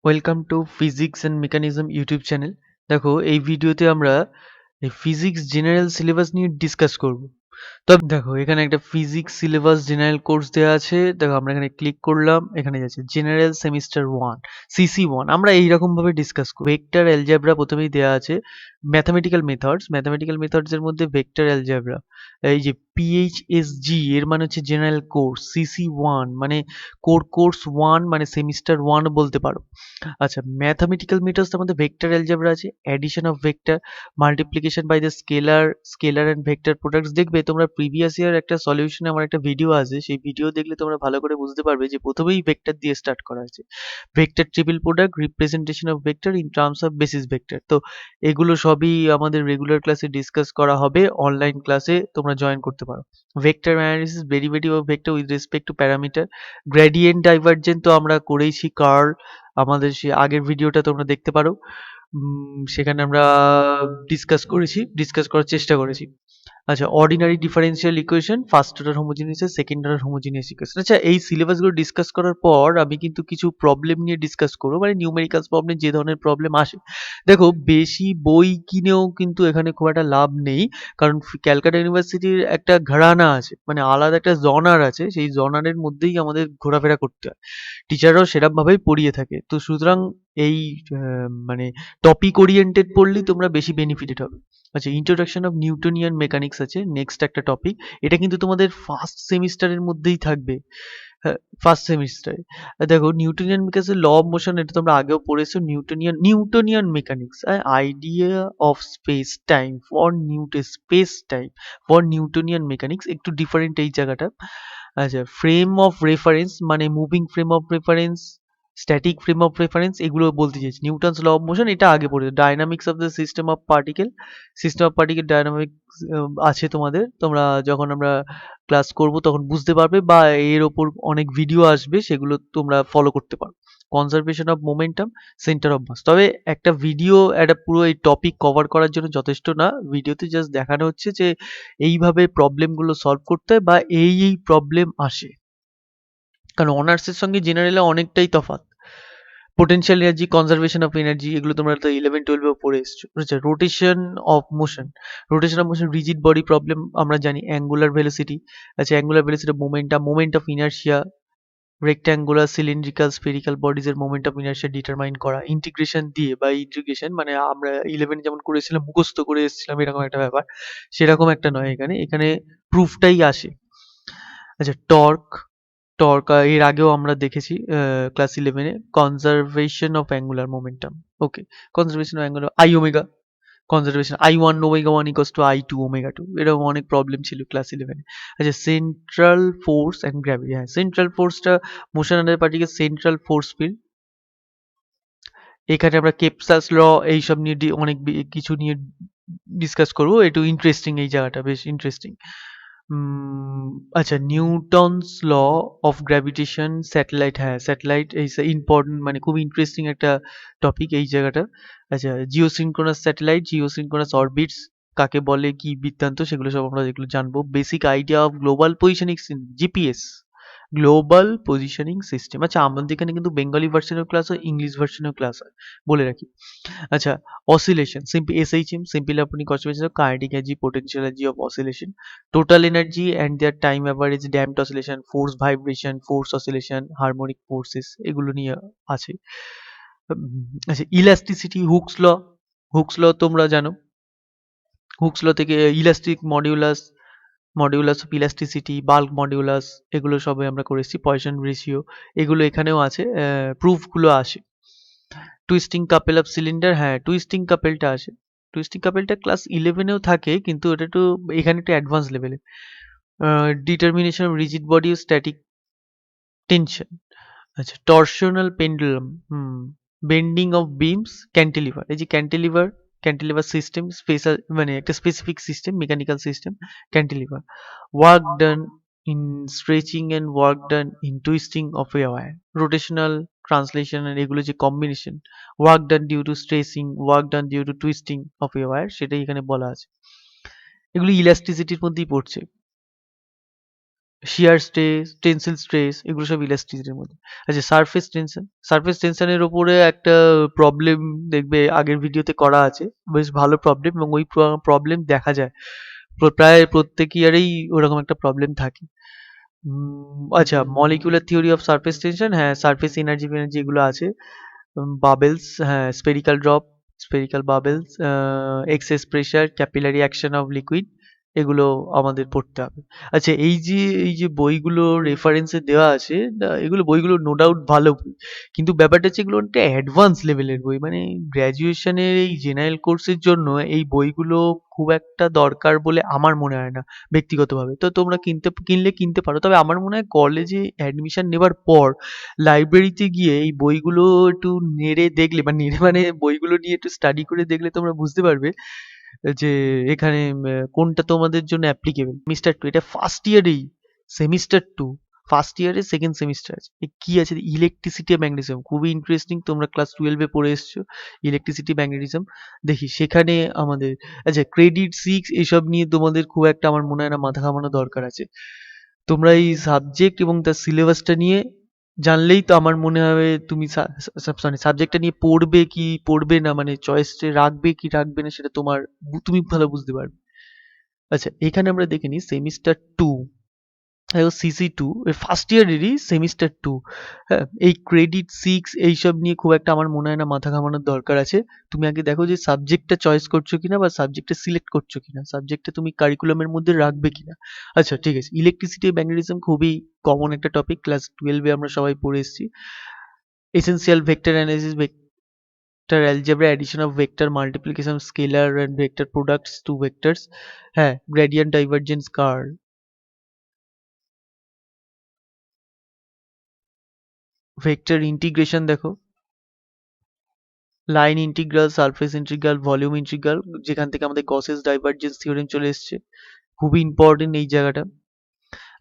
Welcome to physics and mechanism YouTube channel. দেখো এই ভিডিওতে আমরা এই ফিজিক্স জেনারেল সিলেবাস নিয়ে ডিসকাস করব। তবে দেখো এখানে একটা ফিজিক্স সিলেবাস জেনারেল কোর্স দেওয়া আছে। দেখো আমরা এখানে ক্লিক করলাম, এখানে যাচ্ছে জেনারেল সেমিস্টার 1 CC1। আমরা এইরকম ভাবে ডিসকাস করব। ভেক্টর অ্যালজেব্রা প্রথমেই দেওয়া আছে, ম্যাথামেটিক্যাল মেথডস এর মধ্যে ভেক্টর অ্যালজেব্রা, এই যে PHSG এর মানে হচ্ছে জেনারেল কোর্স, CC1 মানে কোর্স 1 মানে সেমিস্টার 1 বলতে পারো। আচ্ছা, ম্যাথামেটিক্যাল মেথডস এর মধ্যে ভেক্টর অ্যালজেব্রা আছে, addition of vector, multiplication by the scalar and vector products. দেখবে তোমরা প্রিভিয়াস ইয়ার একটা সলিউশনে আমার একটা ভিডিও আছে, সেই ভিডিও দেখলে তোমরা ভালো করে বুঝতে পারবে যে প্রথমেই ভেক্টর দিয়ে স্টার্ট করা আছে। Vector triple product, representation of vector in terms of basis vector. তো এগুলো সবই আমাদের রেগুলার ক্লাসে ডিসকাস করা হবে, অনলাইন ক্লাসে তোমরা জয়েন করতে পারো। Vector analysis, derivative of vector with respect to parameter, gradient divergent তো আমরা করেইছি, কার্ল আমাদের সে আগের ভিডিওটা তোমরা দেখতে পারো। সেখানে আমরা ডিসকাস করার চেষ্টা করেছি। আচ্ছা, ordinary differential equation, first order homogeneous, second order homogeneous equation. আচ্ছা, এই সিলেবাসগুলো ডিসকাস করার পর আমি কিন্তু কিছু প্রবলেম নিয়ে ডিসকাস করবো, মানে নিউমেরিক্যালস প্রবলেম, যে ধরনের প্রবলেম আসে। দেখো বেশি বই কিনেও কিন্তু এখানে খুব একটা লাভ নেই, কারণ ক্যালকাটা ইউনিভার্সিটির একটা ঘরানা আছে, মানে আলাদা একটা জনার আছে, সেই জনারের মধ্যেই আমাদের ঘোরাফেরা করতে হয়। টিচাররাও সেরকম ভাবেই পড়িয়ে থাকে। তো সুতরাং এই মানে টপিক ওরিয়েন্টেড পড়লেই তোমরা বেশি বেনিফিটেড হবে। আচ্ছা, ইন্ট্রোডাকশন অফ নিউটনিয়ান মেকানিক্স আছে নেক্সট একটা টপিক। এটা কিন্তু তোমাদের ফার্স্ট সেমিস্টারের মধ্যেই থাকবে। হ্যাঁ, ফার্স্ট সেমিস্টারে। দেখো নিউটনিয়ান মেকানিক্সের ল অফ মোশন, এটা তোমরা আগেও পড়েছো। Newtonian mechanics, idea of speech time for Newtonian mechanics, একটু ডিফারেন্ট এই জায়গাটা। আচ্ছা, ফ্রেম অফ রেফারেন্স মানে moving frame of reference, static frame of reference, এগুলো বলতে চাইছি। নিউটনস ল অফ মোশন এটা আগে পড়েছো। Dynamics of the system of particle dynamics আছে তোমাদের। তোমরা যখন আমরা ক্লাস করব তখন বুঝতে পারবে, বা এর ওপর অনেক ভিডিও আসবে, সেগুলো তোমরা ফলো করতে পারো। Conservation of momentum, centre of mass. তবে একটা ভিডিও একটা পুরো এই টপিক কভার করার জন্য যথেষ্ট না। ভিডিওতে জাস্ট দেখানো হচ্ছে যে এইভাবে প্রবলেমগুলো সলভ করতে হয়, বা এই প্রবলেম আসে। কারণ অনার্সের সঙ্গে জেনারেলে অনেকটাই তফাৎ। Potential energy, conservation of energy, এগুলো তোমরা তো 11-12 পড়ে এসছো। আচ্ছা, rotation of motion, rigid body problem আমরা জানি, অ্যাঙ্গুলার ভেলোসিটি। আচ্ছা, angular velocity, moment of inertia, rectangular, cylindrical, spherical bodies এর মোমেন্ট অফ ইনার্শিয়া ডিটারমাইন করা ইন্টিগ্রেশন দিয়ে, বা ইন্টিগ্রেশন মানে আমরা 11 যেমন করেছিলাম, মুখস্থ করে এসেছিলাম, এরকম একটা ব্যাপার, সেরকম একটা নয়। এখানে প্রুফটাই আসে। আচ্ছা, টর্ক এর আগেও আমরা দেখেছি ক্লাস 11-এ। Conservation of angular momentum, okay. Conservation of angular I omega, conservation I1 omega 1 equals to I2 omega 2, এরকম অনেক প্রবলেম ছিল ক্লাস 11-এ। আচ্ছা, সেন্ট্রাল ফোর্স অ্যান্ড গ্র্যাভিটি, হ্যাঁ সেন্ট্রাল ফোর্সটা motion under particle, central force field. এখানে আমরা কেপসাস ল এইসব নিয়ে অনেক কিছু নিয়ে ডিসকাস করবো। একটু ইন্টারেস্টিং, এই জায়গাটা বেশ ইন্টারেস্টিং। আচ্ছা, Newton's law of gravitation, satellite, হ্যাঁ স্যাটেলাইট এই ইম্পর্টেন্ট, মানে খুব ইন্টারেস্টিং একটা টপিক এই জায়গাটা। আচ্ছা, জিওসিনক্রোনাস স্যাটেলাইট, জিওসিনক্রোনাস অরবিটস কাকে বলে, কি বৃত্তান্ত, সেগুলো সব আমরা এগুলো জানবো। Basic idea of global positioning, GPS, global positioning system. আচ্ছা, আমাদের এখানে কিন্তু বেঙ্গলি ভার্সনেও ক্লাস হয়, ইংলিশ ভার্সনেও ক্লাস হয়, বলে রাখি। আচ্ছা, oscillation, SHM, simple harmonic oscillation, kinetic energy, potential energy of oscillation, total energy and there time average, damped oscillation, force vibration, force oscillation, harmonic forces, এগুলো নিয়ে আছে। আচ্ছা, ইলাস্টিসিটি, হুকস ল তোমরা জানো। হুকস ল থেকে elastic modulus of elasticity, bulk modulus, এগুলো সবই আমরা করেছি। পয়সন রেশিও, এগুলো এখানেও আছে, প্রুফগুলো আসে। টুইস্টিং কাপেল অফ সিলিন্ডার, হ্যাঁ টুইস্টিং কাপেলটা আসে। টুইস্টিং কাপেলটা ক্লাস 11-এও থাকে, কিন্তু এটা একটু এখানে একটু অ্যাডভান্স লেভেলে। ডিটারমিনেশন অফ রিজিড বডি ও স্ট্যাটিক টেনশন। আচ্ছা, torsional pendulum, bending of beams, cantilever, এই যে ক্যান্টিলিভার সিস্টেম, স্পেশাল মানে একটা specific system, mechanical system cantilever. Work done in stretching and work done in twisting of a wire, rotational, translation, আর এগুলো যে combination, work done due to stretching, work done due to twisting of a wire, সেটাই এখানে বলা আছে। এগুলো ইলাস্টিসিটির মধ্যেই পড়ছে। শিয়ার স্ট্রেস, টেনসিল স্ট্রেস এগুলো সব ইলাস্টিসিটির মধ্যে। আচ্ছা সারফেস টেনশনের উপরে একটা প্রবলেম দেখবে আগের ভিডিওতে করা আছে। বেশ ভালো প্রবলেম এবং ওই প্রবলেম দেখা যায়। প্রায় প্রত্যেক ইয়ারেই ওরকম একটা প্রবলেম থাকে। আচ্ছা molecular theory of surface tension, হ্যাঁ সারফেস এনার্জি ফেনার্জি এগুলো আছে। বাবেলস, হ্যাঁ spherical drop, spherical bubbles, excess pressure, capillary action of liquid এগুলো আমাদের পড়তে হবে। আচ্ছা এই যে বইগুলো রেফারেন্সে দেওয়া আছে, এগুলো বইগুলো নো ডাউট ভালো বই। কিন্তু ব্যাপারটা হচ্ছে এগুলো একটা অ্যাডভান্স লেভেলের বই। মানে গ্র্যাজুয়েশনের এই জেনারেল কোর্সের জন্য এই বইগুলো খুব একটা দরকার বলে আমার মনে হয় না ব্যক্তিগতভাবে। তো তোমরা কিনলে কিনতে পারো। তবে আমার মনে হয় কলেজে অ্যাডমিশন নেবার পর লাইব্রেরিতে গিয়ে এই বইগুলো একটু নেড়ে দেখলে বা নেড়ে মানে বইগুলো নিয়ে একটু স্টাডি করে দেখলে তোমরা বুঝতে পারবে যে এখানে কোনটা তোমাদের জন্য অ্যাপ্লিকেবল। সেমিস্টার টু এটা ফার্স্ট ইয়ারেই, সেমিস্টার টু ফার্স্ট ইয়ারে সেকেন্ড সেমিস্টার আছে। কি আছে ইলেকট্রিসিটি আর ম্যাগনেটিজম, খুবই ইন্টারেস্টিং। তোমরা ক্লাস 12-এ পড়ে এসছো ইলেকট্রিসিটি ম্যাগনেটিজম। দেখি সেখানে আমাদের আচ্ছা ক্রেডিট সিক্স এসব নিয়ে তোমাদের খুব একটা আমার মনে হয় না মাথা ঘামানো দরকার আছে। তোমরা এই সাবজেক্ট এবং তার সিলেবাসটা নিয়ে জানলেই তো আমার মনে হবে তুমি সাবজেক্টটা নিয়ে পড়বে কি পড়বে না, মানে চয়েসে রাখবে কি রাখবে না সেটা তুমি ভালো বুঝতে পারবে। আচ্ছা এখানে আমরা দেখে নিই semester two, CC two first ইয়ারেরই সেমিস্টার টু। হ্যাঁ এই ক্রেডিট সিক্স এইসব নিয়ে খুব একটা আমার মনে হয় না মাথা ঘামানোর দরকার আছে। তুমি আগে দেখো যে সাবজেক্টটা চয়েস করছো কিনা বা সাবজেক্টটা সিলেক্ট করছো কিনা, সাবজেক্টটা তুমি কারিকুলামের মধ্যে রাখবে কিনা। আচ্ছা ঠিক আছে, ইলেকট্রিসিটি ম্যাগনেটিজম খুবই কমন একটা টপিক, ক্লাস 12-এ আমরা সবাই পড়ে এসেছি। Essential vector analysis, vector algebra, addition of vector, multiplication scalar and vector products two vectors, হ্যাঁ gradient divergence curve, vector integration দেখো, line integral, surface integral, volume integral, যেখান থেকে আমাদের গসেস ডাইভারজেন্স থিওরেম চলে এসছে। খুবই ইম্পর্টেন্ট এই জায়গাটা।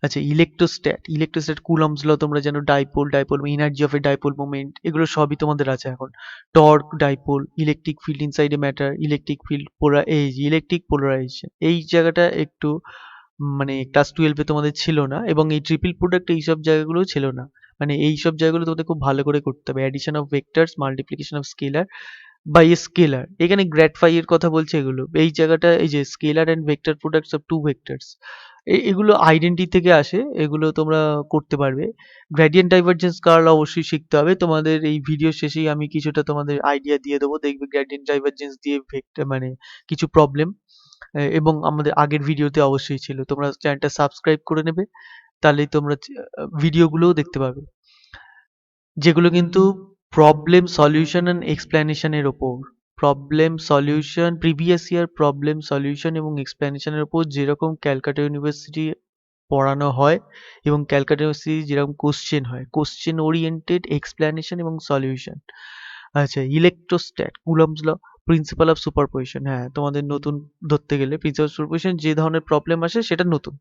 আচ্ছা ইলেকট্রোস্ট্যাট কুলম্বস ল তোমরা জানো, dipole energy of A dipole moment এগুলো সবই তোমাদের আছে এখন। Torque dipole, electric field inside a matter, electric field electric polarisation এই জায়গাটা একটু মানে ক্লাস 12-এ তোমাদের ছিল না, এবং এই ট্রিপল প্রোডাক্ট এইসব জায়গাগুলোও ছিল না। মানে এইসব জায়গাগুলো তোমাদের খুব ভালো করে করতে হবে। Addition of vectors, multiplication of scalar by a scalar, এখানে গ্র্যাড এর কথা বলছে এগুলো। এই জায়গাটা এই যে scalar and vector products of two vectors এগুলো আইডেন্টি থেকে আসে, এগুলো তোমরা করতে পারবে। গ্রেডিয়েন্ট ডাইভারজেন্স কার্ল অবশ্যই শিখতে হবে তোমাদের। এই ভিডিও শেষেই আমি কিছুটা তোমাদের আইডিয়া দিয়ে দেবো, দেখবে গ্রেডিয়েন্ট ডাইভারজেন্স দিয়ে ভেক্টর মানে কিছু প্রবলেম, এবং আমাদের আগের ভিডিওতে অবশ্যই ছিল। তোমরা চ্যানেলটা সাবস্ক্রাইব করে নেবে, তাহলেই তোমরা ভিডিওগুলোও দেখতে পাবে, যেগুলো কিন্তু প্রবলেম সলিউশন অ্যান্ড এক্সপ্লেনেশনের ওপর। Problem solution previous year problem solution এবং এক্সপ্লেনেশনের ওপর যেরকম ক্যালকাটা ইউনিভার্সিটি পড়ানো হয়, এবং ক্যালকাটা ইউনিভার্সিটি যেরকম কোশ্চেন হয়, কোশ্চেন ওরিয়েন্টেড এক্সপ্লেনেশন এবং সলিউশন। আচ্ছা electrostatics Coulomb's law, principle of superposition, হ্যাঁ তোমাদের নতুন ধরতে গেলে প্রিন্সিপাল অফ সুপারপজিশন যে ধরনের প্রবলেম আসে সেটা নতুন,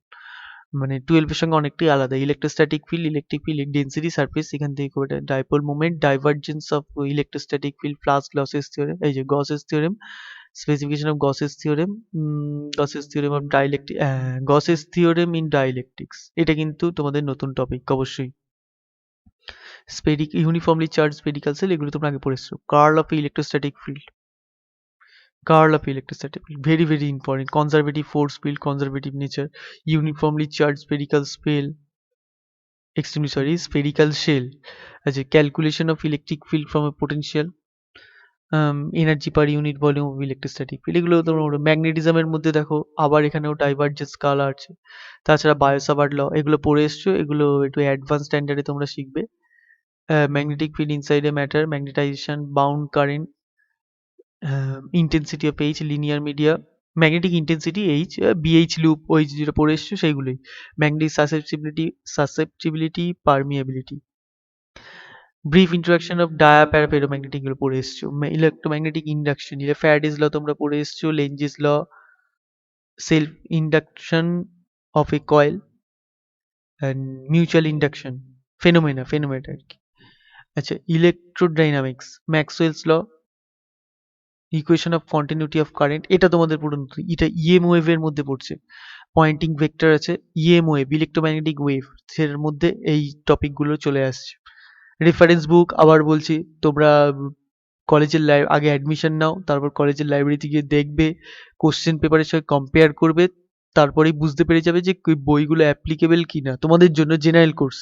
মানে 12 এর সঙ্গে অনেকটাই আলাদা। Electrostatic field, electric field, density, surface, এখান থেকে করে dipole moment, divergence of electrostatic field, flux Gauss's theorem, এই যে Gauss's theorem, specification of Gauss's theorem, Gauss's theorem of dielectric, Gauss's theorem in dielectrics এটা কিন্তু তোমাদের নতুন টপিক অবশ্যই। ইউনিফর্মলি চার্জ স্পেরিক্যাল সেল এগুলো তোমরা আগে পড়েছো। Curl of electrostatic field, Curl of electrostatic field, very very important. Conservative force field, conservative nature. Uniformly charged spherical shell, extremely sorry, spherical shell. As a calculation of electric field from a potential, energy per unit volume of electrostatic field এগুলো তোমরা ম্যাগনেটিজমের মধ্যে দেখো আবার এখানেও divergence স্কালা আছে। তাছাড়া বায়োসাভার্ট ল এগুলো পড়ে এসছো, এগুলো একটু অ্যাডভান্স স্ট্যান্ডার্ডে তোমরা শিখবে। Magnetic field inside a matter, magnetization, bound current, intensity of H, linear media, magnetic intensity H, BH loop ওই যেটা পড়ে এসছো সেইগুলোই। Magnetic susceptibility, permeability, brief introduction of dia para ferromagnetic গুলো পড়ে এসছো। ইলেকট্রোম্যাগনেটিক ইন্ডাকশন, ফ্যারাডেজ ল তোমরা পড়ে এসছো, Lenz's law, self induction of a coil, and mutual induction, phenomena আর কি। আচ্ছা electrodynamics, Maxwell's law, equation of continuity of current এটা তোমাদের পুরো নতুন, এটা ইএম ওয়েভের মধ্যে পড়ছে। পয়েন্টিং ভেক্টর আছে, ইএম ওয়েভ, ইলেকট্রোম্যাগনেটিক ওয়েভ, সেটার মধ্যে এই টপিকগুলো চলে আসছে। রেফারেন্স বুক আবার বলছি, তোমরা কলেজের আগে অ্যাডমিশন নাও, তারপর কলেজের লাইব্রেরিতে গিয়ে দেখবে, কোশ্চেন পেপারের সঙ্গে কম্পেয়ার করবে, তারপরেই বুঝতে পেরে যাবে যে বইগুলো অ্যাপ্লিকেবল কিনা তোমাদের জন্য জেনারেল কোর্স।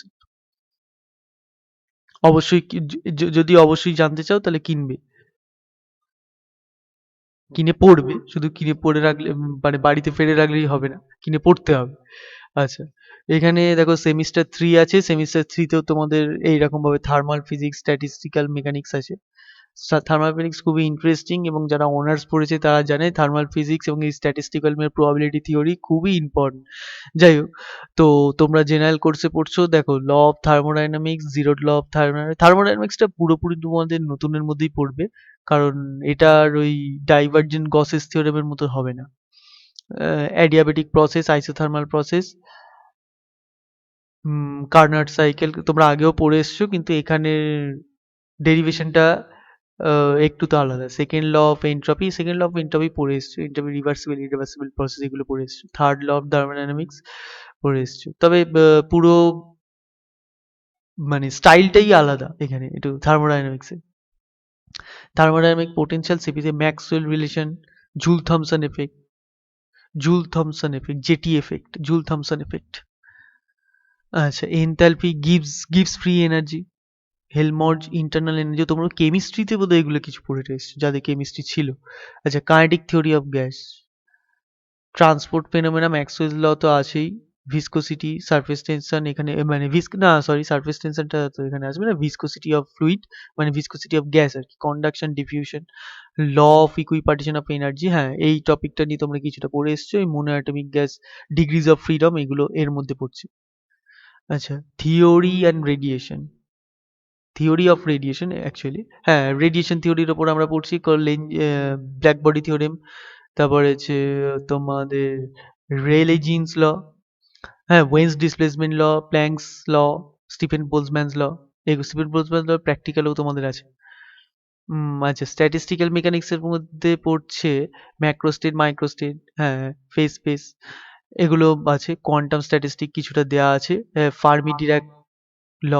অবশ্যই যদি অবশ্যই জানতে চাও তাহলে কিনবে, কিনে পড়বে, শুধু কিনে পড়ে রাখলে মানে বাড়িতে ফেলে রাখলেই হবে না, কিনে পড়তে হবে। আচ্ছা, এখানে দেখো সেমিস্টার 3 আছে, সেমিস্টার 3 তেও তোমাদের এইরকম ভাবে থার্মাল ফিজিক্স, স্ট্যাটিস্টিক্যাল মেকানিক্স আছে। থার্মাল ফিজিক্স খুবই ইন্টারেস্টিং, এবং যারা অনার্স পড়েছে তারা জানে থার্মাল ফিজিক্স এবং এই স্ট্যাটিস্টিক্যাল প্রবাবিলিটি থিওরি খুবই ইম্পর্টেন্ট। যাই হোক, তো তোমরা জেনারেল কোর্সে পড়ছো, দেখো law of thermodynamics, zero law of থার্মোডাইনামিক্সটা পুরোপুরি তোমাদের নতুনের মধ্যেই পড়বে, কারণ এটার ওই ডাইভারজেন্ট গসেস থিওরেমের মতো হবে না। Adiabatic process, isothermal process, Carnot cycle তোমরা আগেও পড়ে এসছো, কিন্তু এখানে ডেরিভেশনটা একটু তো আলাদা। সেকেন্ড ল অফ এন্ট্রপি পড়ে এসছো, এন্ট্রপি রিভার্সিবল ইরিভার্সিবল প্রসেস এগুলো পড়ে এসছো। থার্ড ল অফ থার্মোডাইনামিক্স পড়ে এসছো, তবে পুরো মানে স্টাইলটাই আলাদা এখানে একটু থার্মোডাইনামিক্সে। থার্মোডাইনামিক পোটেনশিয়াল সিপিতে Maxwell relation, Joule Thomson effect, JT effect, Joule Thomson effect. আচ্ছা, এনথালপি গিভস free energy, Helmholtz internal energy, তোমরা কেমিস্ট্রিতে বোধহয় এগুলো কিছু পড়ে এসেছো যাদের কেমিস্ট্রি ছিল। আচ্ছা, kinetic theory of gas, transport phenomena, Maxwell's law তো আছেই, ভিসকোসিটি, সারফেস টেনশন, এখানে মানে সারফেস টেনশনটা তো এখানে আসবে না, ভিসকোসিটি অফ ফ্লুইড মানে ভিসকোসিটি অফ গ্যাস আর কি, conduction, diffusion, law of equipartition of energy, হ্যাঁ এই টপিকটা নিয়ে তোমরা কিছুটা পড়ে এসছো, এই monoatomic gas, degrees of freedom, এগুলো এর মধ্যে পড়ছে। আচ্ছা, theory and radiation, theory of radiation actually, হ্যাঁ রেডিয়েশন থিওরির ওপর আমরা পড়ছি, ব্ল্যাক বডি থিওরেম, তারপরে হচ্ছে তোমাদের রেলে জিন্স ল, হ্যাঁ ওয়েন্স ডিসপ্লেসমেন্ট ল, প্ল্যাঙ্কস ল, স্টিফেন বোলজম্যানস ল, এই স্টিফেন বোলজম্যান ল প্র্যাকটিক্যালও তোমাদের আছে। আচ্ছা, স্ট্যাটিস্টিক্যাল মেকানিক্স এর মধ্যে পড়ছে ম্যাক্রোস্টেট, মাইক্রোস্টেট, হ্যাঁ ফেজ স্পেস, এগুলো আছে। কোয়ান্টাম স্ট্যাটিস্টিক কিছুটা দেয়া আছে, Fermi Dirac law,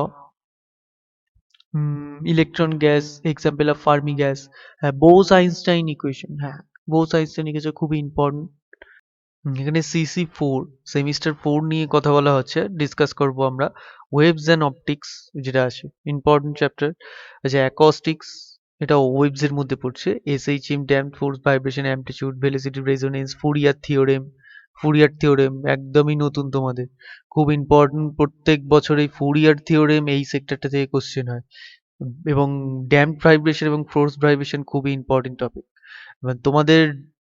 electron gas, example of Fermi gas, হ্যাঁ বোস আইনস্টাইন ইকুয়েশন, হ্যাঁ বোস আইনস্টাইন ইকুয়েশন খুবই ইম্পর্টেন্ট। এখানে CC4 সেমিস্টার 4 নিয়ে কথা বলা হচ্ছে, ডিসকাস করব আমরা। ওয়েভস অ্যান্ড অপটিক্স যেটা আছে ইম্পর্টেন্ট চ্যাপ্টার। আচ্ছা, অ্যাকস্টিক্স, এটা ওয়েভস এর মধ্যে পড়ছে, SHM, damped force, vibration, amplitude, velocity, resonance, Fourier theorem একদমই নতুন তোমাদের, খুব ইম্পর্টেন্ট, প্রত্যেক বছর এই ফুরিয়ার থিওরেম এই সেক্টরটা থেকে কোশ্চেন হয়। এবং ড্যাম্পড ভাইব্রেশন এবং ফোর্স ভাইব্রেশন খুবই ইম্পর্টেন্ট টপিক। এবার তোমাদের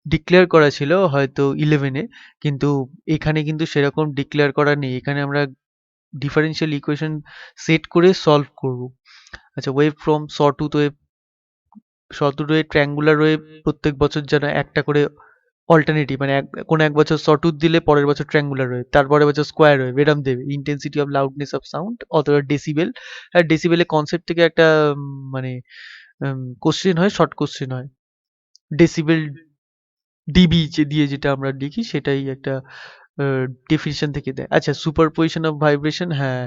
ডিক্লেয়ার করা ছিল হয়তো 11-এ, কিন্তু এখানে কিন্তু সেরকম ডিক্লেয়ার করা নেই, এখানে আমরা ডিফারেনশিয়াল ইকুয়েশন সেট করে সলভ করব। আচ্ছা, wave from sawtooth wave, sawtooth wave, triangular wave, প্রত্যেক বছর যেন একটা করে অল্টারনেটিভ, মানে কোনো এক বছর সটুথ দিলে পরের বছর ট্রায়াঙ্গুলার ওয়েভ, তারপরের বছর স্কোয়ার ওয়েভ, এরম দেবে। Intensity of loudness of sound অথবা ডেসিবেল, আর ডেসিবেলের কনসেপ্ট থেকে একটা মানে কোশ্চেন হয়, শর্ট কোশ্চেন হয়, ডেসিবেল ডিবি দিয়ে যেটা আমরা লিখি সেটাই একটা ডেফিনিশন থেকে দেয়। আচ্ছা, সুপারপজিশন অফ ভাইব্রেশন, হ্যাঁ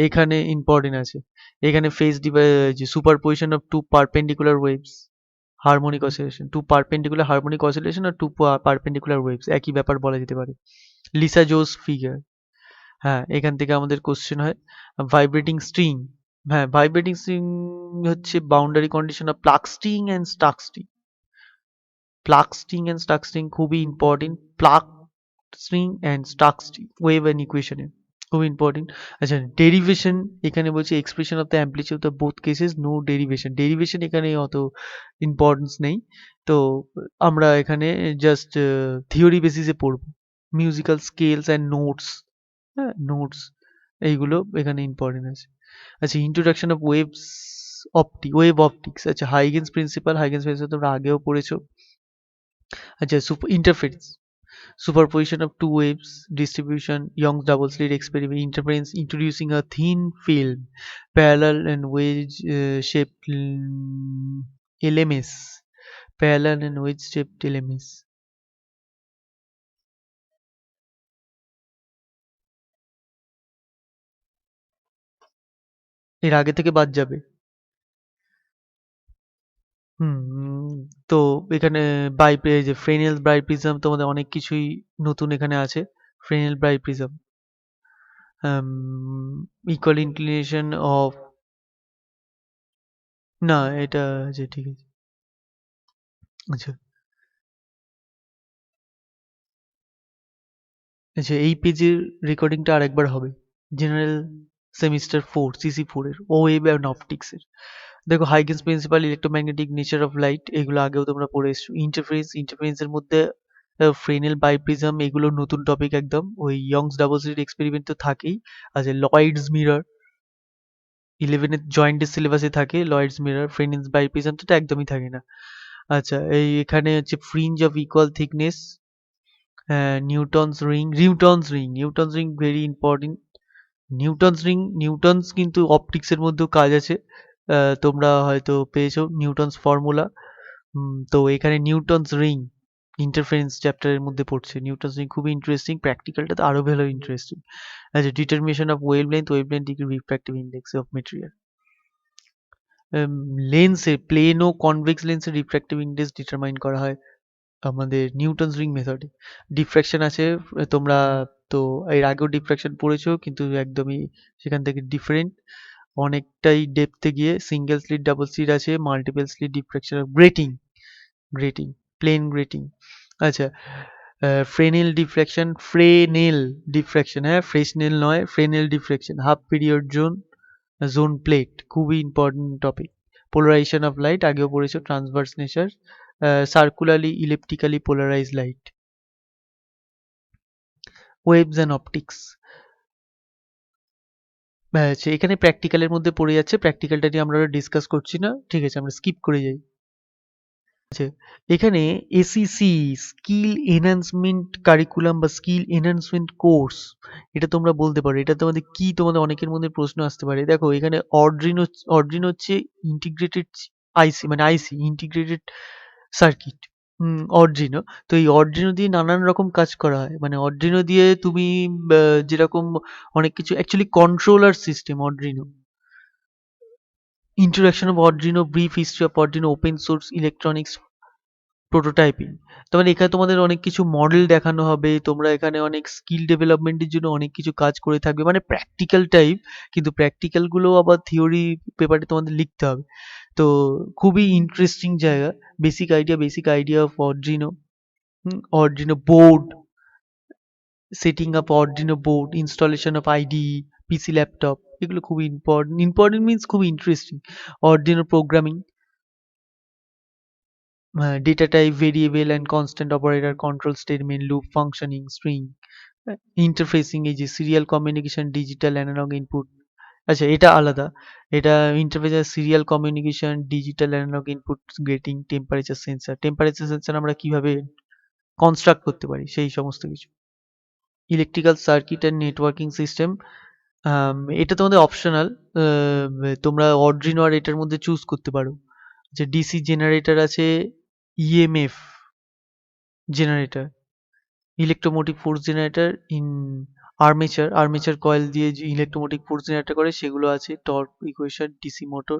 এখানে ইম্পর্টেন্ট আছে। এখানে যে superposition of two perpendicular waves, harmonic oscillation, two perpendicular harmonic oscillation আর টু পারপেন্ডিকুলার ওয়েভস একই ব্যাপার বলা যেতে পারে। লিসা জোস ফিগার, হ্যাঁ এখান থেকে আমাদের কোশ্চেন হয়। ভাইব্রেটিং স্ট্রিং, হ্যাঁ ভাইব্রেটিং স্ট্রিং হচ্ছে boundary condition of pluck string and stuck string, pluck string খুবই important, pluck string and stuck string wave and ইকুয়েশনে খুব ইম্পর্টেন্ট। আচ্ছা, ডেরিভেশন, এখানে বলছে expression of the amplitude of both cases, no derivation, derivation এখানে অত importance নেই। তো আমরা এখানে জাস্ট থিওরি বেসিসে পড়বো, মিউজিক্যাল স্কেলস অ্যান্ড নোটস, হ্যাঁ নোটস এইগুলো এখানে ইম্পর্টেন্ট আছে। আচ্ছা, ইন্ট্রোডাকশন অফ ওয়েভ অপটিক্স, আচ্ছা হাইগেন্স প্রিন্সিপাল তোমরা আগেও পড়েছো। আচ্ছা, interference, superposition of two waves, distribution, Young's double slit experiment, interference, introducing a thin film, parallel and wedge shaped LMS, parallel and wedge shaped LMS. এর আগে থেকে বাদ যাবে। হুম, তো এখানে এই যে ফ্রেনেল বাইপ্রিজম তোমাদের অনেক কিছুই নতুন এখানে আছে। ফ্রেনেল বাইপ্রিজম, ইকুয়াল ইনক্লিনেশন অফ, না এটা যে ঠিক আছে। আচ্ছা, আচ্ছা এই পেজের রেকর্ডিংটা আরেকবার হবে। জেনারেল সেমিস্টার 4 সিসি 4 এর ওয়েভ অ্যান্ড অপটিক্স এর। দেখো Huygens principle, electromagnetic nature of light, এগুলো আগেও তোমরা পড়ে এসছো। ইন্টারফারেন্সের মধ্যে ফ্রেনেল বাইপ্রিজম, এগুলো নতুন টপিক একদম। ওই ইয়ংস ডাবল স্লিট এক্সপেরিমেন্ট তো থাকেই। আচ্ছা লয়েডস মিরর, 11 এর জয়েন্টের সিলেবাসে থাকে লয়েডস মিরর। ফ্রেনেল বাইপ্রিজম তো একদমই থাকে না। আচ্ছা এই এখানে হচ্ছে fringe of equal thickness, Newton's ring very important. Newton's কিন্তু অপটিক্সের মধ্যেও কাজ আছে। তোমরা হয়তো পেয়েছো নিউটনস ফর্মুলা। তো এখানে নিউটনস রিং ইন্টারফারেন্স চ্যাপ্টারের মধ্যে পড়ছে। নিউটনস রিং খুবই ইন্টারেস্টিং, প্র্যাকটিক্যালটা তো আরো ভালো ইন্টারেস্টিং। আচ্ছা determination of wavelength degree refractive index of material. লেন্সে প্লেন ও কনভেক্স লেন্সের রিফ্র্যাক্টিভ ইন্ডেক্স ডিটারমাইন করা হয় আমাদের নিউটনস রিং মেথডে। ডিফ্র্যাকশন আছে, তোমরা তো এর আগেও ডিফ্র্যাকশন পড়েছো, কিন্তু একদমই সেখান থেকে ডিফারেন্ট, অনেকটাই ডেপথে গিয়ে। সিঙ্গেল স্লিট, ডাবল স্লিট আছে, multiple slit diffraction, grating, plane grating. আচ্ছা ফ্রেনেল ডিফ্র্যাকশন, হ্যাঁ ফ্রেসনেল নয়, Fresnel diffraction, half period zone plate, খুবই important topic. Polarization of light আগেও পড়েছো, transverse nature, circularly elliptically polarize light, waves and optics. আচ্ছা এখানে প্র্যাকটিক্যালের মধ্যে পড়ে যাচ্ছে, প্র্যাকটিক্যালটা নিয়ে আমরা ডিসকাস করছি না, ঠিক আছে আমরা স্কিপ করে যাই। আচ্ছা এখানে এসইসি, স্কিল এনহান্সমেন্ট কারিকুলাম বা স্কিল এনহান্সমেন্ট কোর্স, এটা তোমরা বলতে পারো। এটা তোমাদের কি, তোমাদের অনেকের মধ্যে প্রশ্ন আসতে পারে। দেখো এখানে অর্ডিনো হচ্ছে ইন্টিগ্রেটেড আইসি, মানে আইসি ইন্টিগ্রেটেড সার্কিট। অর্ডিনো, তো এই অর্ডিনো দিয়ে নানান রকম কাজ করা হয়। মানে অর্ডিনো দিয়ে তুমি যেরকম অনেক কিছু actually controller system Arduino. Introduction of Arduino, brief history of Arduino, open source electronics prototyping. তার মানে এখানে তোমাদের অনেক কিছু মডেল দেখানো হবে, তোমরা এখানে অনেক স্কিল ডেভেলপমেন্টের জন্য অনেক কিছু কাজ করে থাকবে, মানে প্র্যাকটিক্যাল টাইপ। কিন্তু প্র্যাকটিক্যাল গুলো আবার থিওরি পেপারে তোমাদের লিখতে হবে। তো খুবই ইন্টারেস্টিং জায়গা। Basic idea of Arduino, Arduino board, setting up Arduino board, installation of IDE, PC laptop, এগুলো খুবই ইম্পর্টেন্ট মিনস খুবই interesting. Arduino programming, data type, variable and constant operator, control statement, loop functioning, string, interfacing, এই যে serial communication, digital analog input. আচ্ছা এটা আলাদা, এটা ইন্টারফেসের serial communication, digital analog input getting, temperature sensor আমরা কিভাবে কনস্ট্রাক্ট করতে পারি, সেই সমস্ত কিছু। Electrical circuit and networking system, এটা তোমাদের অপশনাল, তোমরা অর্ডিনো আর এটার মধ্যে চুজ করতে পারো। যে ডিসি জেনারেটর আছে, EMF generator, electromotive force generator, armature coil দিয়ে যে ইলেকট্রোমোটিভ ফোর্স জেনারেটর করে সেগুলো আছে, টর্ক ইকুয়েশন, ডিসি মোটর,